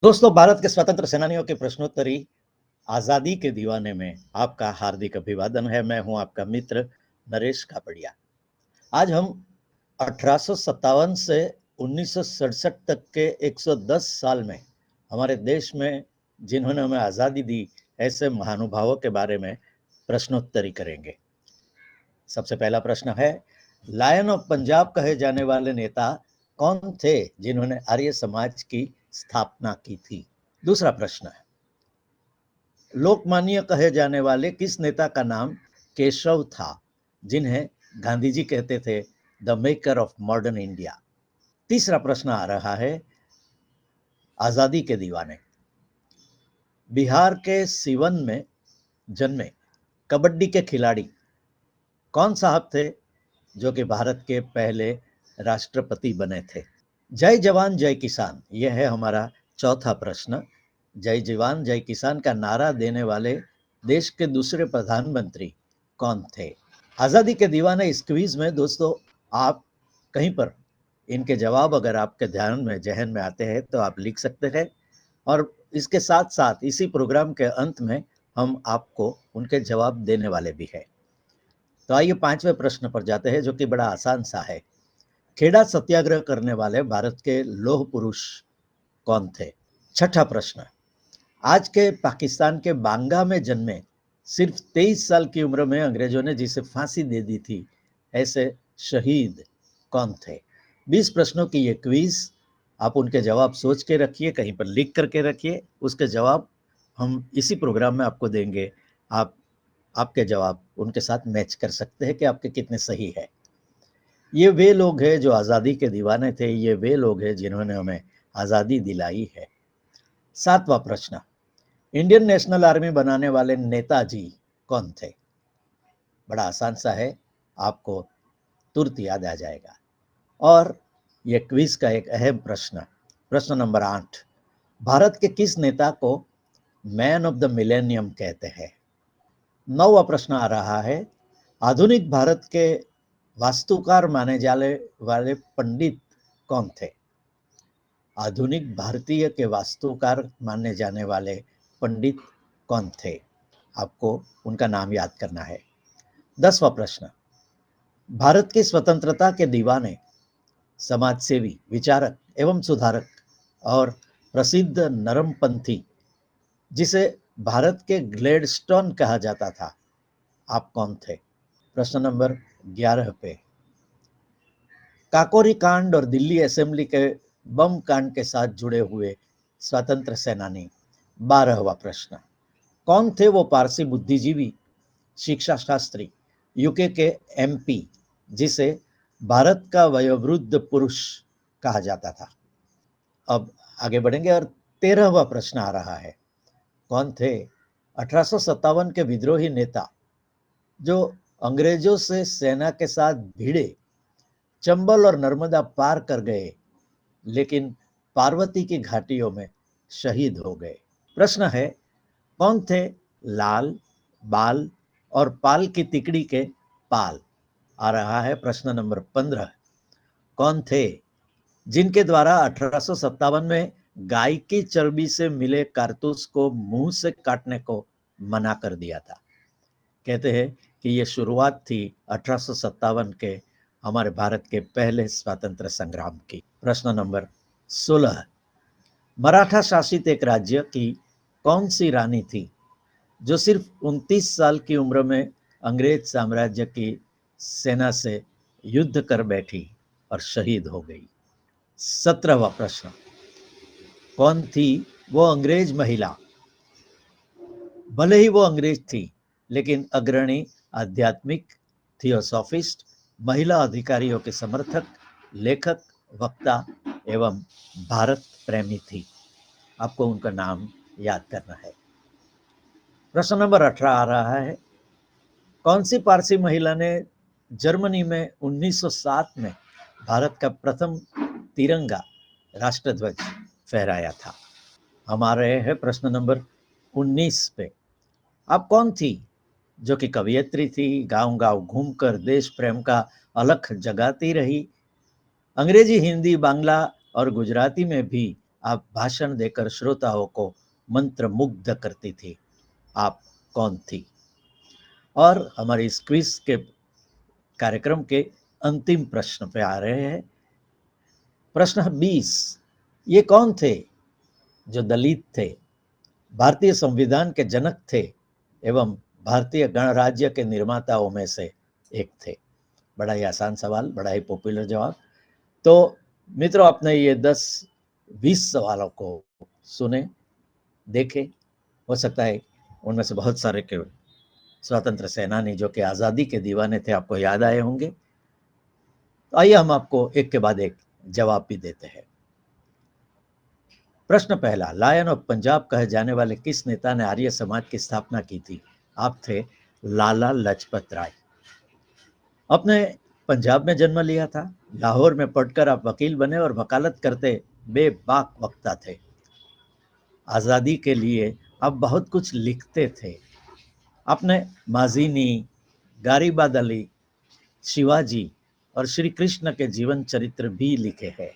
दोस्तों, भारत के स्वतंत्र सेनानियों के प्रश्नोत्तरी आज़ादी के दीवाने में आपका हार्दिक अभिवादन है। मैं हूं आपका मित्र नरेश कापड़िया। आज हम 1857 से 1967 तक के 110 साल में हमारे देश में जिन्होंने हमें आज़ादी दी, ऐसे महानुभावों के बारे में प्रश्नोत्तरी करेंगे। सबसे पहला प्रश्न है, लायन ऑफ पंजाब कहे जाने वाले नेता कौन थे जिन्होंने आर्य समाज की स्थापना की थी? दूसरा प्रश्न है, लोकमान्य कहे जाने वाले किस नेता का नाम केशव था, जिन्हें गांधी जी कहते थे the maker of modern India? तीसरा प्रश्न आ रहा है, आजादी के दीवाने। बिहार के सिवन में जन्मे कबड्डी के खिलाड़ी कौन साहब थे जो कि भारत के पहले राष्ट्रपति बने थे? जय जवान जय किसान, यह है हमारा चौथा प्रश्न। जय जवान जय किसान का नारा देने वाले देश के दूसरे प्रधानमंत्री कौन थे? आज़ादी के दीवाने इस क्विज में दोस्तों, आप कहीं पर इनके जवाब अगर आपके ध्यान में जहन में आते हैं तो आप लिख सकते हैं, और इसके साथ साथ इसी प्रोग्राम के अंत में हम आपको उनके जवाब देने वाले भी हैं। तो आइए पांचवें प्रश्न पर जाते हैं, जो कि बड़ा आसान सा है। खेड़ा सत्याग्रह करने वाले भारत के लौह पुरुष कौन थे? छठा प्रश्न, आज के पाकिस्तान के बांगा में जन्मे सिर्फ 23 साल की उम्र में अंग्रेजों ने जिसे फांसी दे दी थी, ऐसे शहीद कौन थे? 20 प्रश्नों की ये क्विज, आप उनके जवाब सोच के रखिए, कहीं पर लिख करके रखिए। उसके जवाब हम इसी प्रोग्राम में आपको देंगे। आप आपके जवाब उनके साथ मैच कर सकते हैं कि आपके कितने सही है। ये वे लोग हैं जो आज़ादी के दीवाने थे, ये वे लोग हैं जिन्होंने हमें आज़ादी दिलाई है। सातवां प्रश्न, इंडियन नेशनल आर्मी बनाने वाले नेताजी कौन थे? बड़ा आसान सा है, आपको तुरंत याद आ जाएगा। और यह क्विज का एक अहम प्रश्न, प्रश्न नंबर 8, भारत के किस नेता को मैन ऑफ द मिलेनियम कहते हैं? नौवां प्रश्न आ रहा है, आधुनिक भारत के वास्तुकार माने जाने वाले पंडित कौन थे? आधुनिक भारतीय के वास्तुकार माने जाने वाले पंडित कौन थे? आपको उनका नाम याद करना है। 10वां प्रश्न, भारत की स्वतंत्रता के दीवाने, समाजसेवी, विचारक एवं सुधारक और प्रसिद्ध नरमपंथी, जिसे भारत के ग्लेडस्टोन कहा जाता था, आप कौन थे? प्रश्न नंबर 11 पे, काकोरी कांड और दिल्ली असेंबली के बम कांड के साथ जुड़े हुए स्वतंत्र सेनानी, 12वां प्रश्न, कौन थे वो पारसी बुद्धिजीवी, शिक्षा शास्त्री, यूके के एमपी, जिसे भारत का वयोवृद्ध पुरुष कहा जाता था? अब आगे बढ़ेंगे और 13वां प्रश्न आ रहा है, कौन थे 1857 के विद्रोही नेता जो अंग्रेजों से सेना के साथ भिड़े, चंबल और नर्मदा पार कर गए, लेकिन पार्वती की घाटियों में शहीद हो गए? प्रश्न है, कौन थे लाल, बाल और पाल की तिकड़ी के पाल? आ रहा है प्रश्न नंबर 15, कौन थे जिनके द्वारा 1857 में गाय की चर्बी से मिले कारतूस को मुंह से काटने को मना कर दिया था? कहते हैं कि यह शुरुआत थी 1857 के हमारे भारत के पहले स्वतंत्र संग्राम की। प्रश्न नंबर 16, मराठा शासित एक राज्य की कौन सी रानी थी जो सिर्फ 29 साल की उम्र में अंग्रेज साम्राज्य की सेना से युद्ध कर बैठी और शहीद हो गई? 17वां प्रश्न, कौन थी वो अंग्रेज महिला, भले ही वो अंग्रेज थी लेकिन अग्रणी आध्यात्मिक, थियोसॉफिस्ट, महिला अधिकारियों के समर्थक, लेखक, वक्ता एवं भारत प्रेमी थी? आपको उनका नाम याद करना है। प्रश्न नंबर 18 आ रहा है, कौन सी पारसी महिला ने जर्मनी में 1907 में भारत का प्रथम तिरंगा राष्ट्रध्वज फहराया था? हमारे है प्रश्न नंबर 19 पे, आप कौन थी जो कि कवियत्री थी, गांव गांव घूमकर देश प्रेम का अलख जगाती रही, अंग्रेजी, हिंदी, बांग्ला और गुजराती में भी आप भाषण देकर श्रोताओं को मंत्रमुग्ध करती थी, आप कौन थी? और हमारे इस क्विज के कार्यक्रम के अंतिम प्रश्न पे आ रहे हैं। प्रश्न 20, ये कौन थे जो दलित थे, भारतीय संविधान के जनक थे एवं भारतीय गणराज्य के निर्माताओं में से एक थे? बड़ा ही आसान सवाल, बड़ा ही पॉपुलर जवाब। तो मित्रों, आपने ये 10-20 सवालों को सुने, देखे, हो सकता है उनमें से बहुत सारे के स्वतंत्र सेनानी जो कि आज़ादी के दीवाने थे आपको याद आए होंगे। तो आइए हम आपको एक के बाद एक जवाब भी देते हैं। प्रश्न पहला, लायन ऑफ पंजाब कहे जाने वाले किस नेता ने आर्य समाज की स्थापना की थी? आप थे लाला लाजपत राय। आपने पंजाब में जन्म लिया था, लाहौर में पढ़कर आप वकील बने और वकालत करते बेबाक वक्ता थे। आज़ादी के लिए आप बहुत कुछ लिखते थे। आपने माजीनी, गारिबाद अली, शिवाजी और श्री कृष्ण के जीवन चरित्र भी लिखे हैं।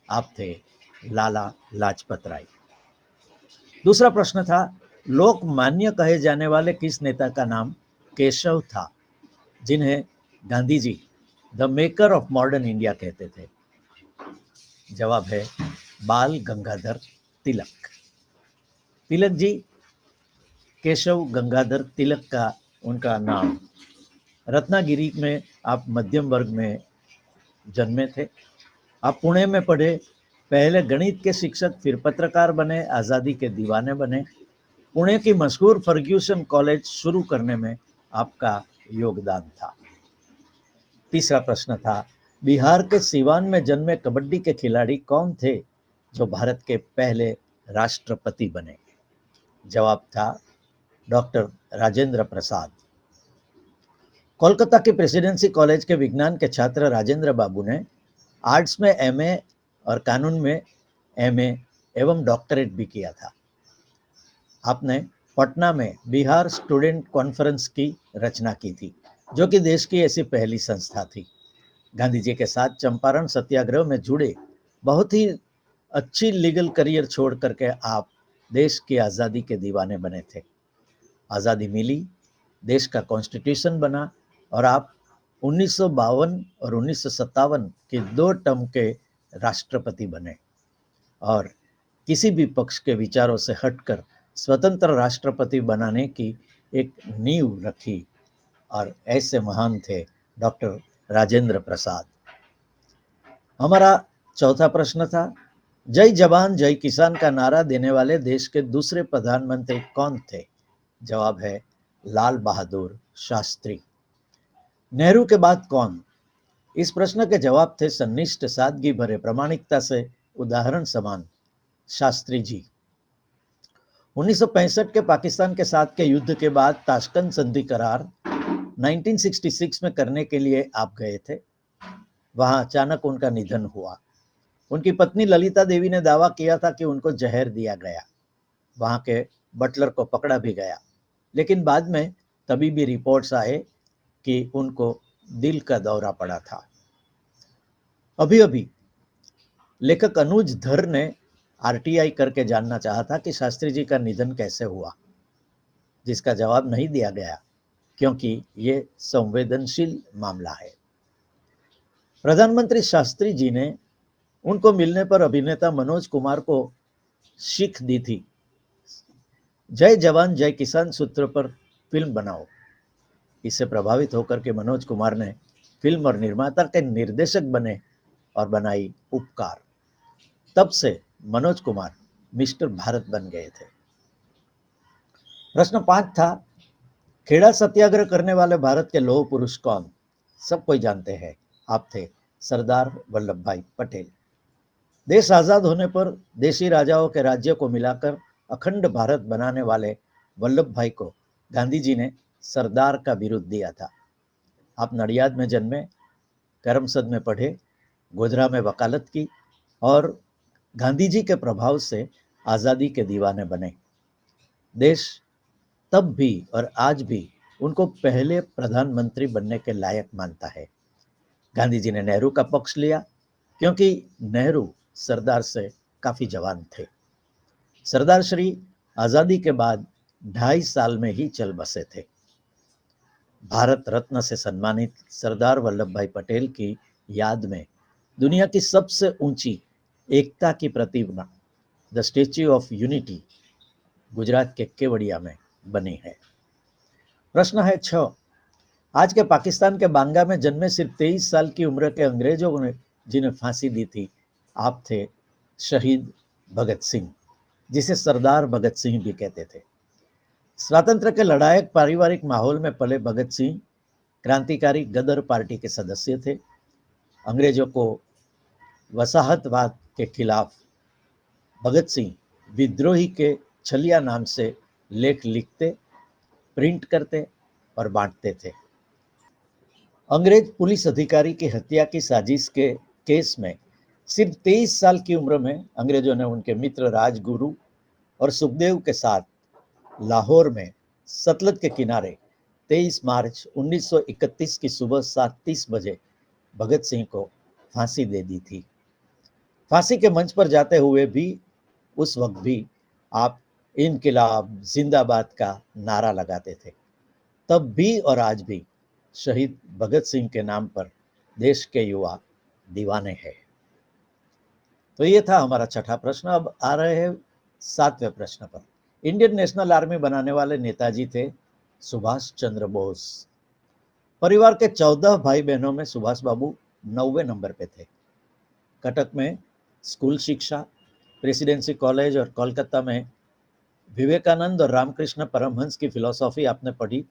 आप थे लाला लाजपत राय। दूसरा प्रश्न था, लोकमान्य कहे जाने वाले किस नेता का नाम केशव था, जिन्हें Gandhi ji the maker of modern India कहते थे? जवाब है बाल गंगाधर तिलक। तिलक जी, केशव गंगाधर तिलक का उनका नाम। रत्नागिरी में आप मध्यम वर्ग में जन्मे थे। आप पुणे में पढ़े, पहले गणित के शिक्षक, फिर पत्रकार बने, आज़ादी के दीवाने बने। पुणे की मशहूर फर्ग्यूसन कॉलेज शुरू करने में आपका योगदान था। तीसरा प्रश्न था, बिहार के सीवान में जन्मे कबड्डी के खिलाड़ी कौन थे जो भारत के पहले राष्ट्रपति बने? जवाब था डॉक्टर राजेंद्र प्रसाद। कोलकाता के प्रेसिडेंसी कॉलेज के विज्ञान के छात्र राजेंद्र बाबू ने आर्ट्स में एमए और कानून में एमए एवं डॉक्टरेट भी किया था। आपने पटना में बिहार स्टूडेंट कॉन्फ्रेंस की रचना की थी, जो कि देश की ऐसी पहली संस्था थी। गांधी जी के साथ चंपारण सत्याग्रह में जुड़े, बहुत ही अच्छी लीगल करियर छोड़ करके आप देश की आज़ादी के दीवाने बने थे। आज़ादी मिली, देश का कॉन्स्टिट्यूशन बना और आप 1952 और 1957 के 2 टर्म के राष्ट्रपति बने और किसी भी पक्ष के विचारों से हटकर स्वतंत्र राष्ट्रपति बनाने की एक नींव रखी, और ऐसे महान थे डॉक्टर राजेंद्र प्रसाद। हमारा चौथा प्रश्न था, जय जवान जय किसान का नारा देने वाले देश के दूसरे प्रधानमंत्री कौन थे? जवाब है लाल बहादुर शास्त्री। नेहरू के बाद कौन? इस प्रश्न के जवाब थे सन्निष्ठ, सादगी भरे, प्रामाणिकता से उदाहरण समान शास्त्री जी। 1965 के पाकिस्तान के साथ के युद्ध के बाद ताशकंद संधि करार 1966 में करने के लिए आप गए थे। वहां अचानक उनका निधन हुआ। उनकी पत्नी ललिता देवी ने दावा किया था कि उनको जहर दिया गया। वहां के बटलर को पकड़ा भी गया, लेकिन बाद में तबीबी रिपोर्ट्स आए कि उनको दिल का दौरा पड़ा था। अभी अभी लेखक अनुज धर ने आरटीआई करके जानना चाहा था कि शास्त्री जी का निधन कैसे हुआ, जिसका जवाब नहीं दिया गया क्योंकि ये संवेदनशील मामला है। प्रधानमंत्री शास्त्री जी ने उनको मिलने पर अभिनेता मनोज कुमार को सीख दी थी, जय जवान जय किसान सूत्र पर फिल्म बनाओ। इससे प्रभावित होकर के मनोज कुमार ने फिल्म और निर्माता के निर्देशक बने और बनाई उपकार। तब से मनोज कुमार मिस्टर भारत बन गए थे। प्रश्न 5 था, खेड़ा सत्याग्रह करने वाले भारत के लौह पुरुष कौन? सब कोई जानते हैं, आप थे सरदार वल्लभ भाई पटेल। देश आजाद होने पर देशी राजाओं के राज्य को मिलाकर अखंड भारत बनाने वाले वल्लभ भाई को गांधी जी ने सरदार का बिरुद दिया था। आप नडियाद में जन्मे, करमसद में पढ़े, गोधरा में वकालत की और गांधी जी के प्रभाव से आज़ादी के दीवाने बने। देश तब भी और आज भी उनको पहले प्रधानमंत्री बनने के लायक मानता है। गांधी जी ने नेहरू का पक्ष लिया क्योंकि नेहरू सरदार से काफी जवान थे। सरदार श्री आजादी के बाद 2.5 साल में ही चल बसे थे। भारत रत्न से सम्मानित सरदार वल्लभ भाई पटेल की याद में दुनिया की सबसे ऊंची एकता की प्रतिमा the Statue of Unity Gujarat के केवड़िया में बनी है। प्रश्न है 6। आज के पाकिस्तान के बांगा में जन्मे सिर्फ 23 साल की उम्र के अंग्रेजों ने जिन्हें फांसी दी थी, आप थे शहीद भगत सिंह, जिसे सरदार भगत सिंह भी कहते थे। स्वातंत्र के लड़ायक पारिवारिक माहौल में पले भगत सिंह क्रांतिकारी गदर पार्टी के सदस्य थे। अंग्रेजों को वसाहतवाद के खिलाफ भगत सिंह विद्रोही के छलिया नाम से लेख लिखते, प्रिंट करते और बांटते थे। अंग्रेज पुलिस अधिकारी की हत्या की साजिश के केस में सिर्फ 23 साल की उम्र में अंग्रेजों ने उनके मित्र राजगुरु और सुखदेव के साथ लाहौर में सतलज के किनारे 23 मार्च 1931 की सुबह 7:30 बजे भगत सिंह को फांसी दे दी थी। फांसी के मंच पर जाते हुए भी उस वक्त भी आप इनकिलाब जिंदाबाद का नारा लगाते थे। तब भी और आज भी शहीद भगत सिंह के नाम पर देश के युवा दीवाने हैं। तो ये था हमारा छठा प्रश्न। अब आ रहे हैं 7वें प्रश्न पर। इंडियन नेशनल आर्मी बनाने वाले नेताजी थे सुभाष चंद्र बोस। परिवार के 14 भाई बहनों में सुभाष बाबू 9वें नंबर पे थे। कटक में स्कूल शिक्षा, प्रेसिडेंसी कॉलेज और कोलकाता में विवेकानंद और रामकृष्ण परमहंस की फिलॉसफी आपने पढ़ी।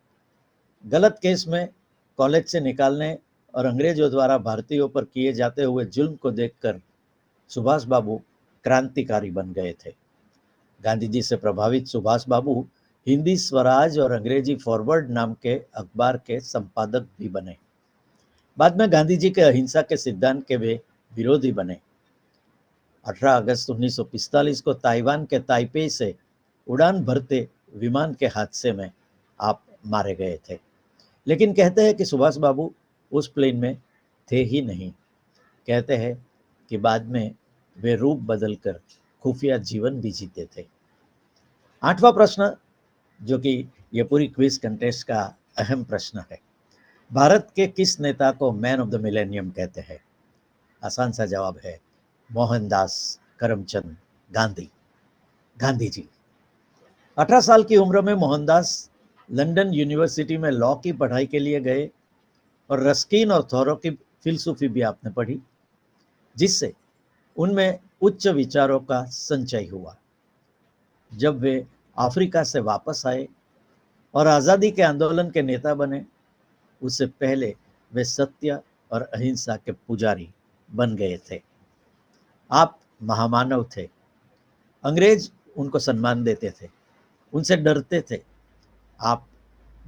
गलत केस में कॉलेज से निकालने और अंग्रेजों द्वारा भारतीयों पर किए जाते हुए जुल्म को देखकर सुभाष बाबू क्रांतिकारी बन गए थे। गांधी जी से प्रभावित सुभाष बाबू हिंदी स्वराज और अंग्रेजी फॉरवर्ड नाम के अखबार के संपादक भी बने। बाद में गांधी जी के अहिंसा के सिद्धांत के वे विरोधी बने। 18 अगस्त 1945 को ताइवान के ताइपे से उड़ान भरते विमान के हादसे में आप मारे गए थे। लेकिन कहते हैं कि सुभाष बाबू उस प्लेन में थे ही नहीं। कहते हैं कि बाद में वे रूप बदलकर खुफिया जीवन भी जीते थे। 8वां प्रश्न, जो कि ये पूरी क्विज कंटेस्ट का अहम प्रश्न है। भारत के किस नेता को मैन ऑफ द मिलेनियम कहते हैं? आसान सा जवाब है मोहनदास करमचंद गांधी, गांधी जी। 18 साल की उम्र में मोहनदास लंदन यूनिवर्सिटी में लॉ की पढ़ाई के लिए गए और रस्किन और थॉरो की फिलसूफी भी आपने पढ़ी, जिससे उनमें उच्च विचारों का संचय हुआ। जब वे अफ्रीका से वापस आए और आज़ादी के आंदोलन के नेता बने, उससे पहले वे सत्य और अहिंसा के पुजारी बन गए थे। आप महामानव थे। अंग्रेज उनको सम्मान देते थे, उनसे डरते थे। आप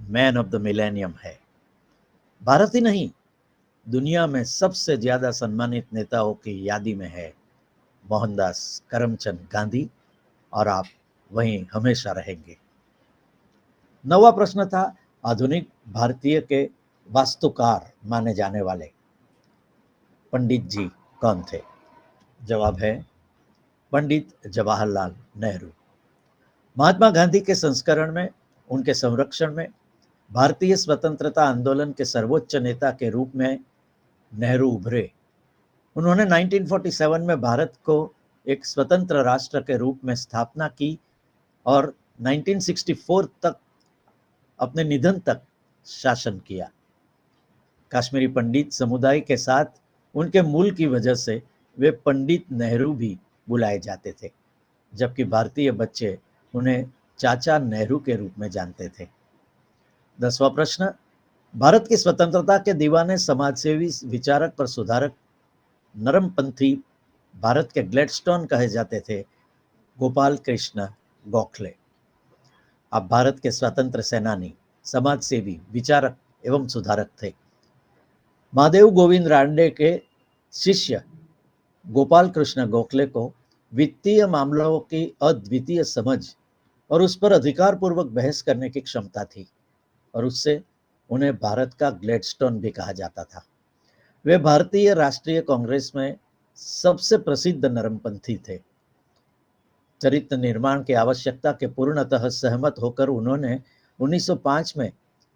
मैन ऑफ द मिलेनियम है। भारत ही नहीं, दुनिया में सबसे ज्यादा सम्मानित नेताओं की यादी में है मोहनदास करमचंद गांधी, और आप वहीं हमेशा रहेंगे। 9वां प्रश्न था आधुनिक भारतीय के वास्तुकार माने जाने वाले पंडित जी कौन थे? जवाब है पंडित जवाहरलाल नेहरू। महात्मा गांधी के संस्करण में, उनके संरक्षण में भारतीय स्वतंत्रता आंदोलन के सर्वोच्च नेता के रूप में नेहरू उभरे। उन्होंने 1947 में भारत को एक स्वतंत्र राष्ट्र के रूप में स्थापना की और 1964 तक, अपने निधन तक शासन किया। कश्मीरी पंडित समुदाय के साथ उनके मूल की वजह से वे पंडित नेहरू भी बुलाए जाते थे, जबकि भारतीय बच्चे उन्हें चाचा नेहरू के रूप में जानते थे। 10वां प्रश्न, भारत की स्वतंत्रता के दीवाने, समाजसेवी, विचारक और सुधारक, नरमपंथी भारत के ग्लैडस्टोन कहे जाते थे गोपाल कृष्ण गोखले। आप भारत के स्वतंत्र सेनानी, समाजसेवी, विचारक एवं सुधारक थे। महादेव गोविंद रानडे के शिष्य गोपाल कृष्ण गोखले को वित्तीय मामलों की अद्वितीय समझ और उस पर अधिकार पूर्वक बहस करने की क्षमता थी, और उससे उन्हें भारत का ग्लैडस्टोन भी कहा जाता था। वे भारतीय राष्ट्रीय कांग्रेस में सबसे प्रसिद्ध नरमपंथी थे। चरित्र निर्माण की आवश्यकता के पूर्णतः सहमत होकर उन्होंने 1905 में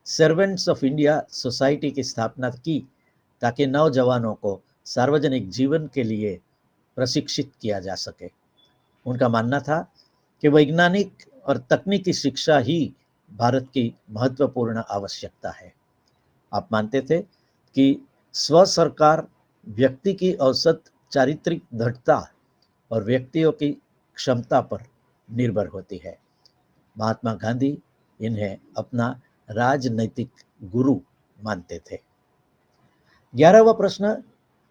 सर्वेंट्स ऑफ इंडिया सोसाइटी की स्थापना की, ताकि नौजवानों को सार्वजनिक जीवन के लिए प्रशिक्षित किया जा सके। उनका मानना था कि वैज्ञानिक और तकनीकी शिक्षा ही भारत की महत्वपूर्ण आवश्यकता है। आप मानते थे कि स्व सरकार व्यक्ति की औसत चारित्रिक दृढ़ता और व्यक्तियों की क्षमता पर निर्भर होती है। महात्मा गांधी इन्हें अपना राजनैतिक गुरु मानते थे। 11वां प्रश्न,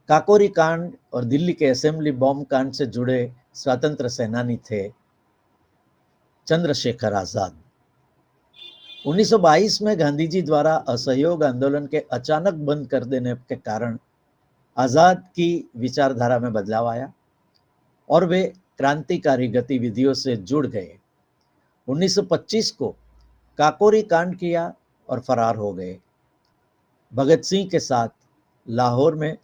काकोरी कांड और दिल्ली के असेंबली बॉम्ब कांड से जुड़े स्वतंत्र सेनानी थे चंद्रशेखर आजाद। 1922 में गांधी जी द्वारा असहयोग आंदोलन के अचानक बंद कर देने के कारण आजाद की विचारधारा में बदलाव आया और वे क्रांतिकारी गतिविधियों से जुड़ गए। 1925 को काकोरी कांड किया और फरार हो गए। भगत सिंह के साथ लाहौर में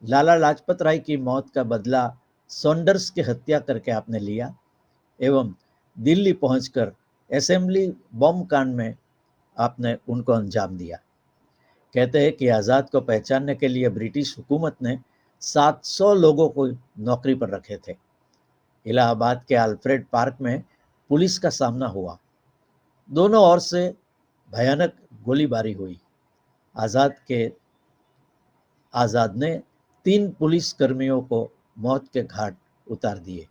लाला लाजपत राय की मौत का बदला सॉन्डर्स की हत्या करके आपने लिया एवं दिल्ली पहुंचकर असेंबली बॉम्ब कांड में आपने उनको अंजाम दिया। कहते हैं कि आज़ाद को पहचानने के लिए ब्रिटिश हुकूमत ने 700 लोगों को नौकरी पर रखे थे। इलाहाबाद के अल्फ्रेड पार्क में पुलिस का सामना हुआ। दोनों ओर से भयानक गोलीबारी हुई। आज़ाद ने 3 पुलिस कर्मियों को मौत के घाट उतार दिए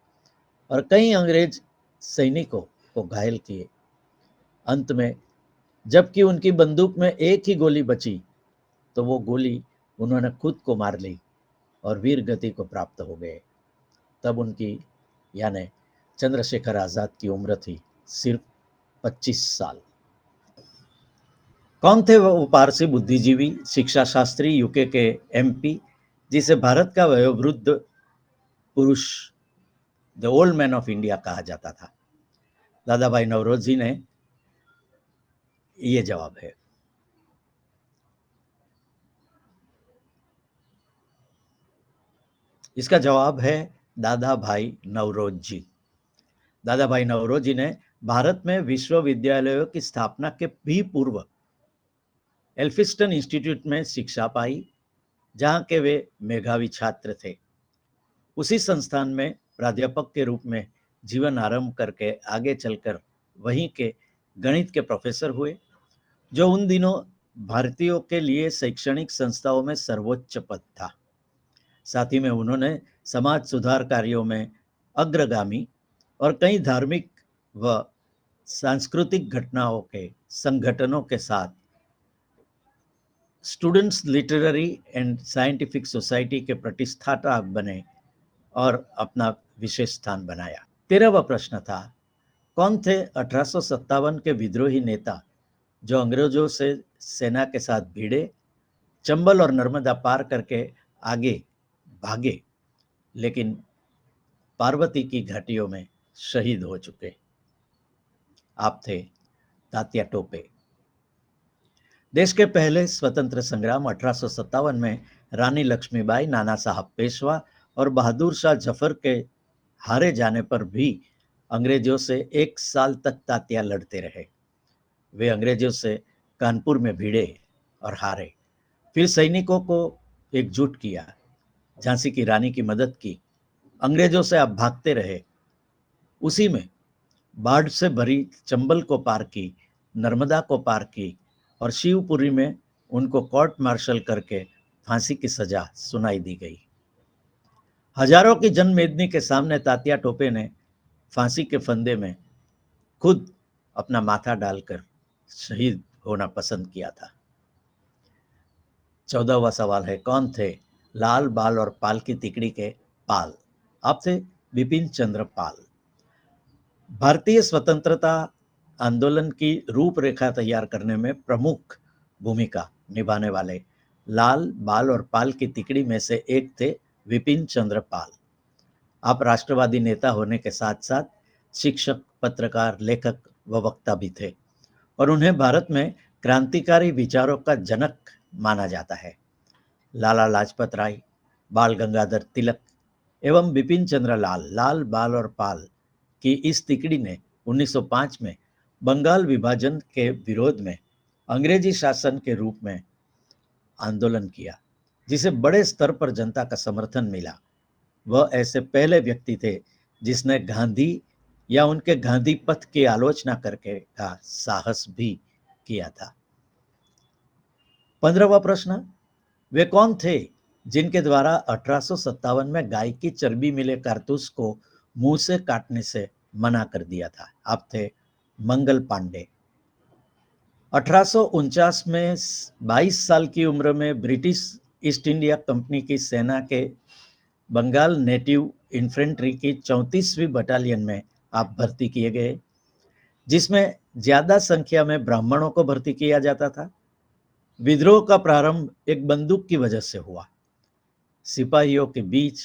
और कई अंग्रेज सैनिकों को घायल किए। अंत में जबकि उनकी बंदूक में एक ही गोली बची, तो वो गोली उन्होंने खुद को मार ली और वीर गति को प्राप्त हो गए। तब उनकी यानी चंद्रशेखर आजाद की उम्र थी सिर्फ 25 साल। कौन थे वो पारसी बुद्धिजीवी, शिक्षा शास्त्री, यूके के एमपी, जिसे भारत का वयोवृद्ध पुरुष, the old man of India कहा जाता था? दादा भाई नौरोजी ने ये जवाब है। इसका जवाब है दादा भाई नौरोजी। दादा भाई नौरोजी ने भारत में विश्वविद्यालयों की स्थापना के भी पूर्व एल्फिस्टन इंस्टीट्यूट में शिक्षा पाई, जहां के वे मेधावी छात्र थे। उसी संस्थान में प्राध्यापक के रूप में जीवन आरंभ करके आगे चलकर वहीं के गणित के प्रोफेसर हुए, जो उन दिनों भारतीयों के लिए शैक्षणिक संस्थाओं में सर्वोच्च पद था। साथ ही में उन्होंने समाज सुधार कार्यों में अग्रगामी और कई धार्मिक व सांस्कृतिक घटनाओं के संगठनों के साथ students literary and scientific society के प्रतिष्ठाता बने और अपना विशेष स्थान बनाया। 13वां प्रश्न था, कौन थे 1857 के विद्रोही नेता जो अंग्रेजों से सेना के साथ भिड़े, चंबल और नर्मदा पार करके आगे भागे, लेकिन पार्वती की घाटियों में शहीद हो चुके? आप थे तात्या टोपे। देश के पहले स्वतंत्र संग्राम 1857 में रानी लक्ष्मीबाई, नाना साहब पेशवा और बहादुर शाह जफर के हारे जाने पर भी अंग्रेजों से 1 साल तक तात्या लड़ते रहे। वे अंग्रेजों से कानपुर में भिड़े और हारे, फिर सैनिकों को एकजुट किया, झांसी की रानी की मदद की, अंग्रेजों से आप भागते रहे। उसी में बाढ़ से भरी चंबल को पार की, नर्मदा को पार की और शिवपुरी में उनको कोर्ट मार्शल करके फांसी की सजा सुनाई दी गई। हजारों की जनमेदनी के सामने तात्या टोपे ने फांसी के फंदे में खुद अपना माथा डालकर शहीद होना पसंद किया था। 14वां सवाल है, कौन थे लाल, बाल और पाल की तिकड़ी के पाल? आप थे बिपिन चंद्र पाल। भारतीय स्वतंत्रता आंदोलन की रूपरेखा तैयार करने में प्रमुख भूमिका निभाने वाले लाल, बाल और पाल की तिकड़ी में से एक थे विपिन चंद्र पाल। आप राष्ट्रवादी नेता होने के साथ साथ शिक्षक, पत्रकार, लेखक व वक्ता भी थे और उन्हें भारत में क्रांतिकारी विचारों का जनक माना जाता है। लाला लाजपत राय, बाल गंगाधर तिलक एवं बिपिन चंद्र लाल, बाल और पाल कि इस तिकड़ी ने 1905 में बंगाल विभाजन के विरोध में अंग्रेजी शासन के रूप में आंदोलन किया, जिसे बड़े स्तर पर जनता का समर्थन मिला। वह ऐसे पहले व्यक्ति थे जिसने गांधी या उनके गांधी पथ की आलोचना करके का साहस भी किया था। 15वां प्रश्न, वे कौन थे जिनके द्वारा 1857 में गाय की चर्बी मिले कारतूस को मुंह से काटने से मना कर दिया था? आप थे मंगल पांडे। 1849 में 22 साल की उम्र में ब्रिटिश ईस्ट इंडिया कंपनी की सेना के बंगाल नेटिव इन्फेंट्री की 34वीं बटालियन में आप भर्ती किए गए, जिसमें ज्यादा संख्या में ब्राह्मणों को भर्ती किया जाता था। विद्रोह का प्रारंभ एक बंदूक की वजह से हुआ। सिपाहियों के बीच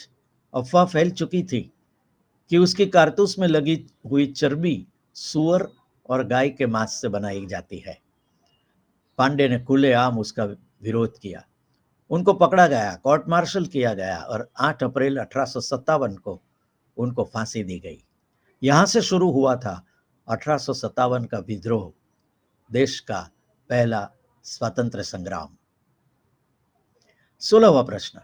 अफवाह फैल चुकी थी कि उसकी कारतूस में लगी हुई चर्बी सूअर और गाय के मांस से बनाई जाती है। पांडे ने खुलेआम उसका विरोध किया। उनको पकड़ा गया, कोर्ट मार्शल किया गया और 8 अप्रैल 1857 को उनको फांसी दी गई। यहां से शुरू हुआ था 1857 का विद्रोह, देश का पहला स्वतंत्र संग्राम। 16वां प्रश्न,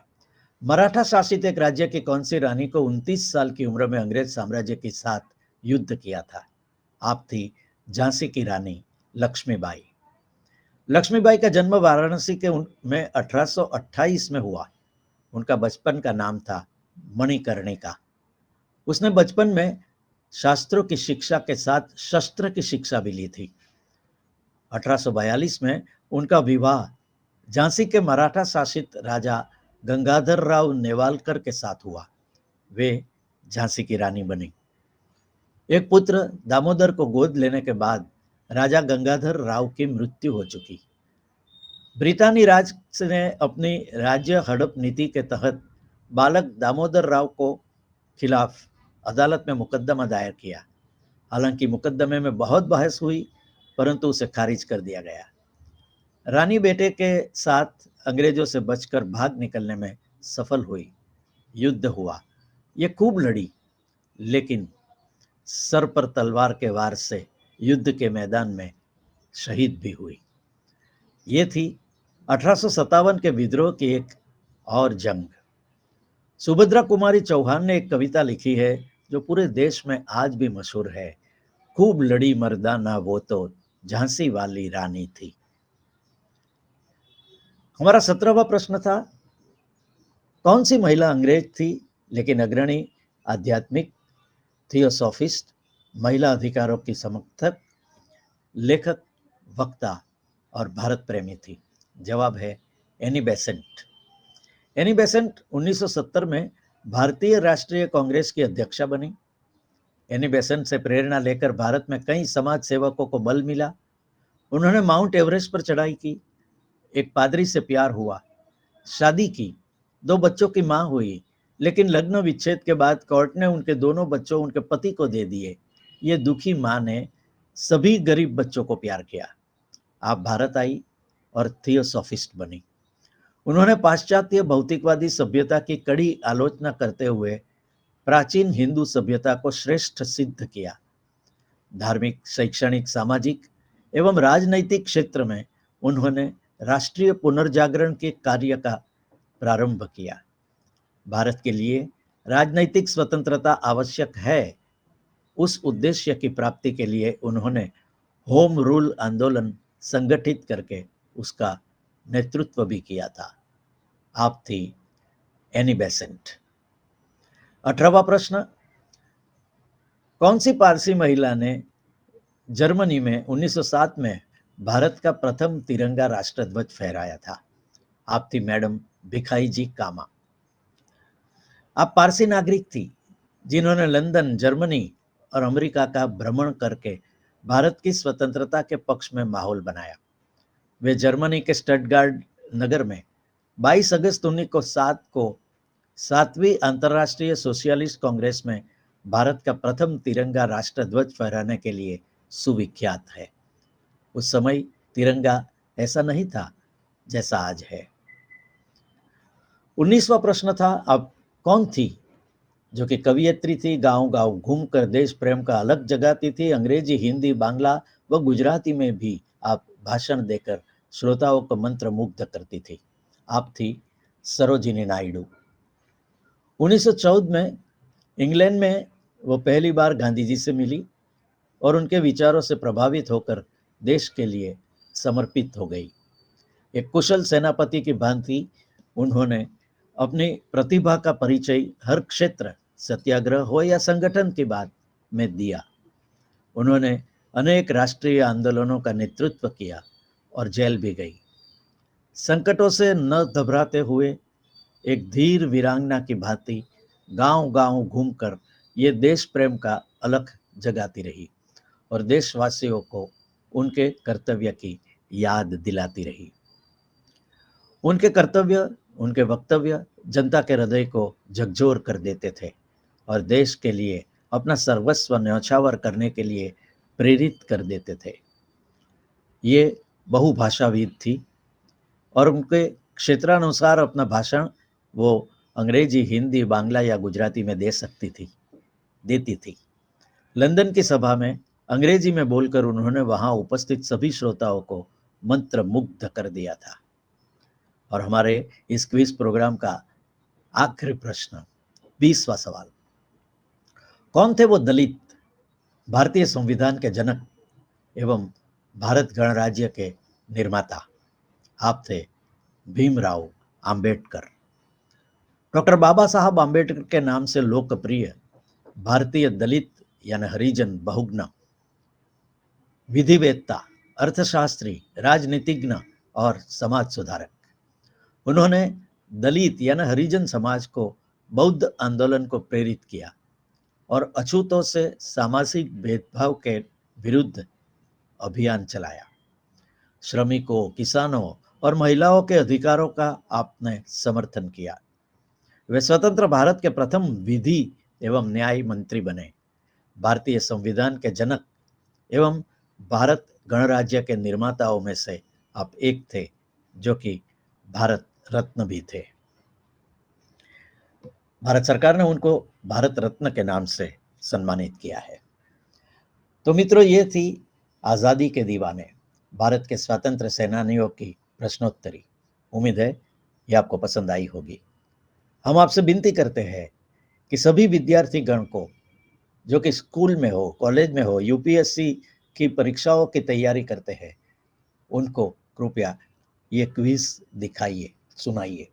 मराठा शासित एक राज्य की कौन सी रानी को 29 साल की उम्र में अंग्रेज साम्राज्य के साथ युद्ध किया था? आप थी झांसी की रानी लक्ष्मीबाई। लक्ष्मीबाई का जन्म वाराणसी के में 1828 में हुआ। उनका बचपन का नाम था मणिकर्णिका। उसने बचपन में शास्त्रों की शिक्षा के साथ शस्त्र की शिक्षा भी ली थी। 1842 में उनका विवाह झांसी के मराठा शासित राजा गंगाधर राव नेवालकर के साथ हुआ। वे झांसी की रानी बनी। एक पुत्र दामोदर को गोद लेने के बाद राजा गंगाधर राव की मृत्यु हो चुकी। ब्रितानी राज ने अपनी राज्य हड़प नीति के तहत बालक दामोदर राव को खिलाफ अदालत में मुकदमा दायर किया। हालांकि मुकदमे में बहुत बहस हुई, परंतु उसे खारिज कर दिया गया। रानी बेटे के साथ अंग्रेजों से बचकर भाग निकलने में सफल हुई। युद्ध हुआ। ये खूब लड़ी, लेकिन सर पर तलवार के वार से युद्ध के मैदान में शहीद भी हुई। ये थी 1857 के विद्रोह की एक और जंग। सुभद्रा कुमारी चौहान ने एक कविता लिखी है जो पूरे देश में आज भी मशहूर है। खूब लड़ी मर्दाना वो तो झांसी वाली रानी थी। हमारा 17वां प्रश्न था, कौन सी महिला अंग्रेज थी लेकिन अग्रणी आध्यात्मिक, थियोसॉफिस्ट, महिला अधिकारों की समर्थक, लेखक, वक्ता और भारत प्रेमी थी? जवाब है एनी बेसेंट। एनी बेसेंट 1970 में भारतीय राष्ट्रीय कांग्रेस की अध्यक्षा बनी। एनी बेसेंट से प्रेरणा लेकर भारत में कई समाज सेवकों को बल मिला। उन्होंने माउंट एवरेस्ट पर चढ़ाई की, एक पादरी से प्यार हुआ, शादी की, 2 बच्चों की मां हुई, लेकिन लग्न विच्छेद के बाद कोर्ट ने उनके दोनों बच्चों उनके पति को दे दिए। ये दुखी मां ने सभी गरीब बच्चों को प्यार किया। आप भारत आई और थियोसॉफिस्ट बनी। उन्होंने पाश्चात्य भौतिकवादी सभ्यता की कड़ी आलोचना करते हुए प्राचीन हिंदू सभ्यता को श्रेष्ठ सिद्ध किया। धार्मिक, शैक्षणिक, सामाजिक एवं राजनैतिक क्षेत्र में उन्होंने राष्ट्रीय पुनर्जागरण के कार्य का प्रारंभ किया। भारत के लिए राजनैतिक स्वतंत्रता आवश्यक है। उस उद्देश्य की प्राप्ति के लिए उन्होंने होम रूल आंदोलन संगठित करके उसका नेतृत्व भी किया था। आप थी एनी बेसेंट। 18वां प्रश्न, कौन सी पारसी महिला ने जर्मनी में 1907 में भारत का प्रथम तिरंगा राष्ट्रध्वज फहराया था? आप थी मैडम भिखाई जी कामा। आप पारसी नागरिक थी जिन्होंने लंदन, जर्मनी और अमेरिका का भ्रमण करके भारत की स्वतंत्रता के पक्ष में माहौल बनाया। वे जर्मनी के स्टटगार्ड नगर में 22 अगस्त 1907 को 7वीं अंतर्राष्ट्रीय सोशलिस्ट कांग्रेस में भारत का प्रथम तिरंगा राष्ट्रध्वज फहराने के लिए सुविख्यात है। उस समय तिरंगा ऐसा नहीं था जैसा आज है। 19वां प्रश्न था, अब कौन थी जो कि कवियत्री थी, गांव-गांव घूमकर देश प्रेम का अलग जगाती थी। अंग्रेजी, हिंदी, बांग्ला व गुजराती में भी आप भाषण देकर श्रोताओं को मंत्रमुग्ध करती थी। आप थी सरोजिनी नायडू। 1914 में इंग्लैंड में वो पहली बार गांधी जी से मिली और उनके विचारों से प्रभावित होकर देश के लिए समर्पित हो गई। एक कुशल सेनापति की भांति उन्होंने अपनी प्रतिभा का परिचय हर क्षेत्र, सत्याग्रह हो या संगठन की बात में दिया। उन्होंने अनेक राष्ट्रीय आंदोलनों का नेतृत्व किया और जेल भी गई। संकटों से न घबराते हुए एक धीर वीरांगना की भांति गांव-गांव घूमकर ये देश प्रेम का अलख जगाती रही और देशवासियों को उनके कर्तव्य की याद दिलाती रही। उनके कर्तव्य, उनके वक्तव्य जनता के हृदय को झकझोर कर देते थे और देश के लिए अपना सर्वस्व न्यौछावर करने के लिए प्रेरित कर देते थे। ये बहुभाषाविद थी और उनके क्षेत्रानुसार अपना भाषण वो अंग्रेजी, हिंदी, बांग्ला या गुजराती में देती थी। लंदन की सभा में अंग्रेजी में बोलकर उन्होंने वहां उपस्थित सभी श्रोताओं को मंत्रमुग्ध कर दिया था। और हमारे इस क्विज प्रोग्राम का आखिरी प्रश्न, 20वां सवाल, कौन थे वो दलित भारतीय संविधान के जनक एवं भारत गणराज्य के निर्माता? आप थे भीमराव अंबेडकर। डॉक्टर बाबा साहब अंबेडकर के नाम से लोकप्रिय भारतीय दलित यानी हरिजन बहुग्न, विधिवेत्ता, अर्थशास्त्री, राजनीतिज्ञ और समाज सुधारक। उन्होंने दलित यानी हरिजन समाज को बौद्ध आंदोलन को प्रेरित किया और अछूतों से सामाजिक भेदभाव के विरुद्ध अभियान चलाया। श्रमिकों, किसानों और महिलाओं के अधिकारों का आपने समर्थन किया। वे स्वतंत्र भारत के प्रथम विधि एवं न्याय मंत्री बने, भारतीय संविधान के जनक एवं भारत गणराज्य के निर्माताओं में से आप एक थे, जो कि भारत रत्न भी थे। भारत सरकार ने उनको भारत रत्न के नाम से सम्मानित किया है। तो मित्रों, ये थी आज़ादी के दीवाने, भारत के स्वतंत्र सेनानियों की प्रश्नोत्तरी। उम्मीद है ये आपको पसंद आई होगी। हम आपसे विनती करते हैं कि सभी विद्यार्थी गण को, जो कि स्कूल में हो, कॉलेज में हो, यूपीएससी की परीक्षाओं की तैयारी करते हैं, उनको कृपया ये क्विज दिखाइए, सुनाइए,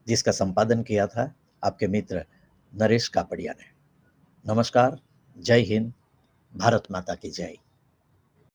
जिसका संपादन किया था आपके मित्र नरेश कापड़िया ने। नमस्कार, जय हिंद, भारत माता की जय।